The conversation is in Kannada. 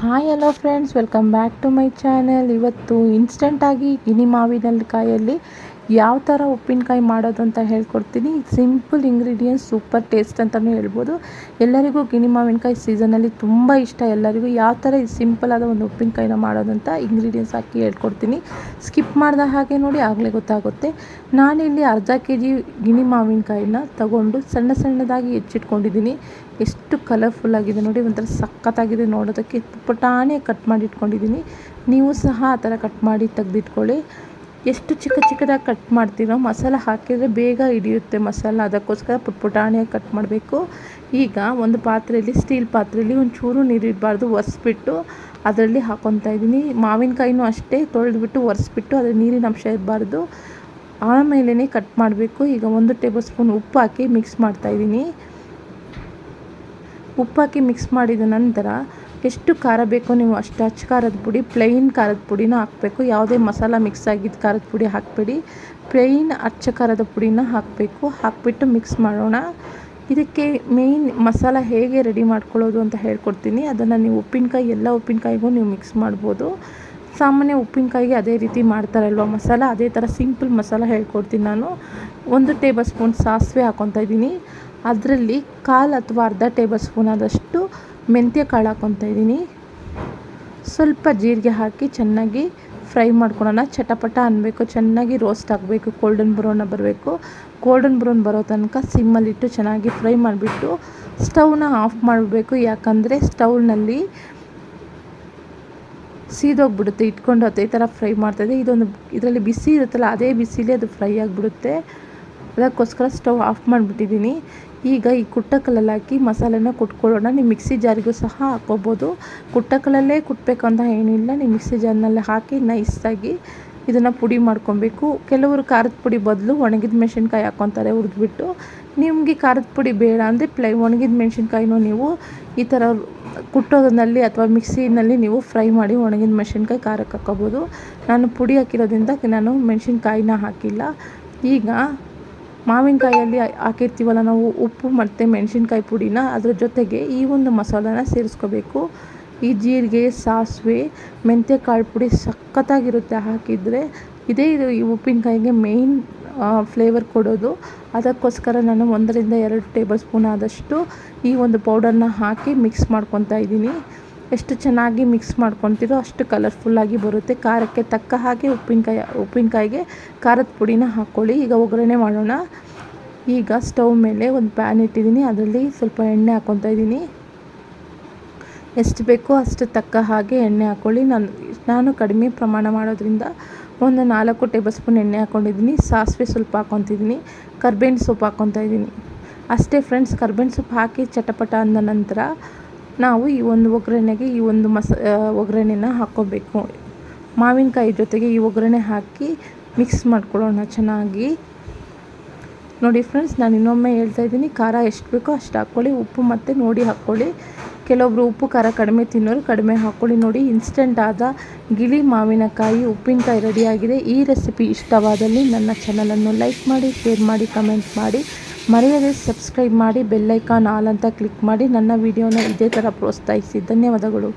Hi hello friends, welcome back to my channel. ಇವತ್ತು ಇನ್ಸ್ಟೆಂಟಾಗಿ ಗಿನಿ ಮಾವಿನಕಾಯಲ್ಲಿ ಯಾವ ಥರ ಉಪ್ಪಿನಕಾಯಿ ಮಾಡೋದು ಅಂತ ಹೇಳ್ಕೊಡ್ತೀನಿ. ಸಿಂಪಲ್ ಇಂಗ್ರೀಡಿಯೆಂಟ್ಸ್, ಸೂಪರ್ ಟೇಸ್ಟ್ ಅಂತಲೂ ಹೇಳ್ಬೋದು. ಎಲ್ಲರಿಗೂ ಗಿನಿ ಮಾವಿನಕಾಯಿ ಸೀಸನಲ್ಲಿ ತುಂಬ ಇಷ್ಟ. ಎಲ್ಲರಿಗೂ ಯಾವ ಥರ ಸಿಂಪಲ್ ಆದ ಒಂದು ಉಪ್ಪಿನಕಾಯಿನ ಮಾಡೋದಂತ ಇಂಗ್ರೀಡಿಯೆಂಟ್ಸ್ ಹಾಕಿ ಹೇಳ್ಕೊಡ್ತೀನಿ. ಸ್ಕಿಪ್ ಮಾಡಿದ ಹಾಗೆ ನೋಡಿ, ಆಗಲೇ ಗೊತ್ತಾಗುತ್ತೆ. ನಾನಿಲ್ಲಿ ಅರ್ಧ kg ಗಿನಿ ಮಾವಿನಕಾಯಿನ ತಗೊಂಡು ಸಣ್ಣ ಸಣ್ಣದಾಗಿ ಹೆಚ್ಚಿಟ್ಕೊಂಡಿದ್ದೀನಿ. ಎಷ್ಟು ಕಲರ್ಫುಲ್ ಆಗಿದೆ ನೋಡಿ, ಒಂಥರ ಸಖತ್ತಾಗಿದೆ ನೋಡೋದಕ್ಕೆ. ಪುಟಾಣಿ ಕಟ್ ಮಾಡಿ ಇಟ್ಕೊಂಡಿದ್ದೀನಿ. ನೀವು ಸಹ ಆ ಥರ ಕಟ್ ಮಾಡಿ ತೆಗೆದಿಟ್ಕೊಳ್ಳಿ. ಎಷ್ಟು ಚಿಕ್ಕ ಚಿಕ್ಕದಾಗಿ ಕಟ್ ಮಾಡ್ತೀರೋ ಮಸಾಲ ಹಾಕಿದರೆ ಬೇಗ ಹಿಡಿಯುತ್ತೆ ಮಸಾಲ, ಅದಕ್ಕೋಸ್ಕರ ಪುಟಾಣಿಯಾಗಿ ಕಟ್ ಮಾಡಬೇಕು. ಈಗ ಒಂದು ಪಾತ್ರೆಯಲ್ಲಿ, ಸ್ಟೀಲ್ ಪಾತ್ರೆಯಲ್ಲಿ ಒಂಚೂರು ನೀರಿಡಬಾರ್ದು, ಒರೆಸ್ಬಿಟ್ಟು ಅದರಲ್ಲಿ ಹಾಕ್ಕೊತಾ ಇದ್ದೀನಿ. ಮಾವಿನಕಾಯಿನೂ ಅಷ್ಟೇ, ತೊಳೆದ್ಬಿಟ್ಟು ಒರೆಸ್ಬಿಟ್ಟು ಅದ್ರ ನೀರಿನ ಅಂಶ ಇರಬಾರ್ದು, ಆಮೇಲೆ ಕಟ್ ಮಾಡಬೇಕು. ಈಗ 1 ಟೇಬಲ್ ಸ್ಪೂನ್ ಉಪ್ಪು ಹಾಕಿ ಮಿಕ್ಸ್ ಮಾಡ್ತಾಯಿದ್ದೀನಿ. ಉಪ್ಪು ಹಾಕಿ ಮಿಕ್ಸ್ ಮಾಡಿದ ನಂತರ ಎಷ್ಟು ಖಾರ ಬೇಕೋ ನೀವು ಅಷ್ಟು ಅಚ್ಚ ಖಾರದ ಪುಡಿ, ಪ್ಲೈನ್ ಖಾರದ ಪುಡಿನ ಹಾಕಬೇಕು. ಯಾವುದೇ ಮಸಾಲ ಮಿಕ್ಸ್ ಆಗಿದ್ದು ಖಾರದ ಪುಡಿ ಹಾಕಬೇಡಿ, ಪ್ಲೈನ್ ಅಚ್ಚ ಖಾರದ ಪುಡಿನ ಹಾಕಬೇಕು. ಹಾಕಿಬಿಟ್ಟು ಮಿಕ್ಸ್ ಮಾಡೋಣ. ಇದಕ್ಕೆ ಮೇಯ್ನ್ ಮಸಾಲ ಹೇಗೆ ರೆಡಿ ಮಾಡ್ಕೊಳ್ಳೋದು ಅಂತ ಹೇಳ್ಕೊಡ್ತೀನಿ. ಅದನ್ನು ನೀವು ಉಪ್ಪಿನಕಾಯಿ, ಎಲ್ಲ ಉಪ್ಪಿನಕಾಯಿಗೂ ನೀವು ಮಿಕ್ಸ್ ಮಾಡ್ಬೋದು. ಸಾಮಾನ್ಯ ಉಪ್ಪಿನಕಾಯಿಗೆ ಅದೇ ರೀತಿ ಮಾಡ್ತಾರಲ್ವ ಮಸಾಲ, ಅದೇ ಥರ ಸಿಂಪಲ್ ಮಸಾಲ ಹೇಳ್ಕೊಡ್ತೀನಿ ನಾನು. 1 ಟೇಬಲ್ ಸ್ಪೂನ್ ಸಾಸಿವೆ ಹಾಕ್ಕೊತಾ ಇದ್ದೀನಿ. ಅದರಲ್ಲಿ 1/4 ಅಥವಾ ಅರ್ಧ ಟೇಬಲ್ ಸ್ಪೂನ್ ಆದಷ್ಟು ಮೆಂತ್ಯ ಕಾಳು ಹಾಕ್ಕೊತಾ ಇದ್ದೀನಿ. ಸ್ವಲ್ಪ ಜೀರಿಗೆ ಹಾಕಿ ಚೆನ್ನಾಗಿ ಫ್ರೈ ಮಾಡ್ಕೊಳ್ಳೋಣ. ಚಟಪಟ ಅನ್ನಬೇಕು, ಚೆನ್ನಾಗಿ ರೋಸ್ಟ್ ಆಗಬೇಕು, ಗೋಲ್ಡನ್ ಬ್ರೌನ್ ಬರಬೇಕು. ಗೋಲ್ಡನ್ ಬ್ರೌನ್ ಬರೋ ತನಕ ಸಿಮ್ಮಲ್ಲಿಟ್ಟು ಚೆನ್ನಾಗಿ ಫ್ರೈ ಮಾಡಿಬಿಟ್ಟು ಸ್ಟವ್ನ ಆಫ್ ಮಾಡಬೇಕು. ಯಾಕಂದರೆ ಸ್ಟವ್ನಲ್ಲಿ ಸೀದೋಗ್ಬಿಡುತ್ತೆ, ಇಟ್ಕೊಂಡು ಅದೇ ಥರ ಫ್ರೈ ಮಾಡ್ತಾಯಿದೆ. ಇದರಲ್ಲಿ ಬಿಸಿ ಇರುತ್ತಲ್ಲ, ಅದೇ ಬಿಸಿಲೇ ಅದು ಫ್ರೈ ಆಗಿಬಿಡುತ್ತೆ. ಅದಕ್ಕೋಸ್ಕರ ಸ್ಟವ್ ಆಫ್ ಮಾಡಿಬಿಟ್ಟಿದ್ದೀನಿ. ಈಗ ಈ ಕುಟ್ಟಕಲ್ಲಲ್ಲಿ ಹಾಕಿ ಮಸಾಲೆನ ಕುಟ್ಕೊಳ್ಳೋಣ. ನೀವು ಮಿಕ್ಸಿ ಜಾರಿಗೂ ಸಹ ಹಾಕ್ಕೋಬೋದು. ಕುಟ್ಟಕಲ್ಲಲ್ಲೇ ಕುಟ್ಟಬೇಕು ಅಂತ ಏನಿಲ್ಲ, ನೀವು ಮಿಕ್ಸಿ ಜಾರ್ನಲ್ಲೇ ಹಾಕಿ ನೈಸಾಗಿ ಇದನ್ನು ಪುಡಿ ಮಾಡ್ಕೊಬೇಕು. ಕೆಲವರು ಖಾರದ ಪುಡಿ ಬದಲು ಒಣಗಿದ ಮೆಣಸಿನ್ಕಾಯಿ ಹಾಕ್ಕೊತಾರೆ ಹುರಿದ್ಬಿಟ್ಟು. ನಿಮಗೆ ಖಾರದ ಪುಡಿ ಬೇಡ ಅಂದರೆ ಒಣಗಿದ ಮೆಣಸಿನ್ಕಾಯಿನೂ ನೀವು ಈ ಥರ ಕುಟ್ಟೋದ್ರಲ್ಲಿ ಅಥವಾ ಮಿಕ್ಸಿನಲ್ಲಿ ನೀವು ಫ್ರೈ ಮಾಡಿ ಒಣಗಿದ ಮೆಣಸಿನ್ಕಾಯಿ ಖಾರಕ್ಕೆ ಹಾಕ್ಕೋಬೋದು. ನಾನು ಪುಡಿ ಹಾಕಿರೋದ್ರಿಂದ ನಾನು ಮೆಣಸಿನ್ಕಾಯಿನ ಹಾಕಿಲ್ಲ. ಈಗ ಮಾವಿನಕಾಯಲ್ಲಿ ಹಾಕಿರ್ತೀವಲ್ಲ ನಾವು ಉಪ್ಪು ಮತ್ತು ಮೆಣಸಿನ್ಕಾಯಿ ಪುಡಿನ, ಅದ್ರ ಜೊತೆಗೆ ಈ ಒಂದು ಮಸಾಲಾನ ಸೇರಿಸ್ಕೋಬೇಕು. ಈ ಜೀರಿಗೆ, ಸಾಸಿವೆ, ಮೆಂತ್ಯ ಕಾಳು ಪುಡಿ ಸಖತ್ತಾಗಿರುತ್ತೆ ಹಾಕಿದರೆ. ಇದು ಈ ಉಪ್ಪಿನಕಾಯಿಗೆ ಮೇಯ್ನ್ ಫ್ಲೇವರ್ ಕೊಡೋದು. ಅದಕ್ಕೋಸ್ಕರ ನಾನು 1 ರಿಂದ 2 ಟೇಬಲ್ ಸ್ಪೂನ್ ಆದಷ್ಟು ಈ ಒಂದು ಪೌಡರ್ನ ಹಾಕಿ ಮಿಕ್ಸ್ ಮಾಡ್ಕೊತಾ ಇದ್ದೀನಿ. ಎಷ್ಟು ಚೆನ್ನಾಗಿ ಮಿಕ್ಸ್ ಮಾಡ್ಕೊತೀರೋ ಅಷ್ಟು ಕಲರ್ಫುಲ್ಲಾಗಿ ಬರುತ್ತೆ. ಖಾರಕ್ಕೆ ತಕ್ಕ ಹಾಗೆ ಉಪ್ಪಿನಕಾಯಿಗೆ ಖಾರದ ಪುಡಿನ ಹಾಕ್ಕೊಳ್ಳಿ. ಈಗ ಒಗ್ಗರಣೆ ಮಾಡೋಣ. ಈಗ ಸ್ಟವ್ ಮೇಲೆ ಒಂದು ಪ್ಯಾನ್ ಇಟ್ಟಿದ್ದೀನಿ. ಅದರಲ್ಲಿ ಸ್ವಲ್ಪ ಎಣ್ಣೆ ಹಾಕ್ಕೊತಾ ಇದ್ದೀನಿ. ಎಷ್ಟು ಬೇಕೋ ಅಷ್ಟು ತಕ್ಕ ಹಾಗೆ ಎಣ್ಣೆ ಹಾಕ್ಕೊಳ್ಳಿ. ನಾನು ಕಡಿಮೆ ಪ್ರಮಾಣ ಮಾಡೋದ್ರಿಂದ ಒಂದು 4 ಟೇಬಲ್ ಸ್ಪೂನ್ ಎಣ್ಣೆ ಹಾಕ್ಕೊಂಡಿದ್ದೀನಿ. ಸಾಸಿವೆ ಸ್ವಲ್ಪ ಹಾಕ್ಕೊತಿದ್ದೀನಿ. ಕರ್ಬೇವಿನ ಸೊಪ್ಪು ಹಾಕ್ಕೊತಾ ಇದ್ದೀನಿ. ಅಷ್ಟೇ ಫ್ರೆಂಡ್ಸ್. ಕರ್ಬೇವಿನ ಸೊಪ್ಪು ಹಾಕಿ ಚಟಪಟ ಅಂದ ನಂತರ ನಾವು ಈ ಒಂದು ಒಗ್ಗರಣೆಗೆ ಈ ಒಂದು ಒಗ್ಗರಣೆನ ಹಾಕ್ಕೋಬೇಕು. ಮಾವಿನಕಾಯಿ ಜೊತೆಗೆ ಈ ಒಗ್ಗರಣೆ ಹಾಕಿ ಮಿಕ್ಸ್ ಮಾಡ್ಕೊಳ್ಳೋಣ ಚೆನ್ನಾಗಿ. ನೋಡಿ ಫ್ರೆಂಡ್ಸ್, ನಾನು ಇನ್ನೊಮ್ಮೆ ಹೇಳ್ತಾ ಇದ್ದೀನಿ, ಖಾರ ಎಷ್ಟು ಬೇಕೋ ಅಷ್ಟು ಹಾಕ್ಕೊಳ್ಳಿ. ಉಪ್ಪು ಮತ್ತು ನೋಡಿ ಹಾಕ್ಕೊಳ್ಳಿ. ಕೆಲವೊಬ್ಬರು ಉಪ್ಪು ಖಾರ ಕಡಿಮೆ ತಿನ್ನೋರು ಕಡಿಮೆ ಹಾಕ್ಕೊಳ್ಳಿ. ನೋಡಿ, ಇನ್ಸ್ಟೆಂಟ್ ಆದ ಗಿಳಿ ಮಾವಿನಕಾಯಿ ಉಪ್ಪಿನಕಾಯಿ ರೆಡಿಯಾಗಿದೆ. ಈ ರೆಸಿಪಿ ಇಷ್ಟವಾದಲ್ಲಿ ನನ್ನ ಚಾನಲನ್ನು ಲೈಕ್ ಮಾಡಿ, ಶೇರ್ ಮಾಡಿ, ಕಮೆಂಟ್ ಮಾಡಿ. ಮರೆಯದೆ ಸಬ್ಸ್ಕ್ರೈಬ್ ಮಾಡಿ, ಬೆಲ್ಲೈಕಾನ್ ಆಲ್ ಅಂತ ಕ್ಲಿಕ್ ಮಾಡಿ ನನ್ನ ವಿಡಿಯೋನ ಇದೇ ಥರ ಪ್ರೋತ್ಸಾಹಿಸಿ. ಧನ್ಯವಾದಗಳು.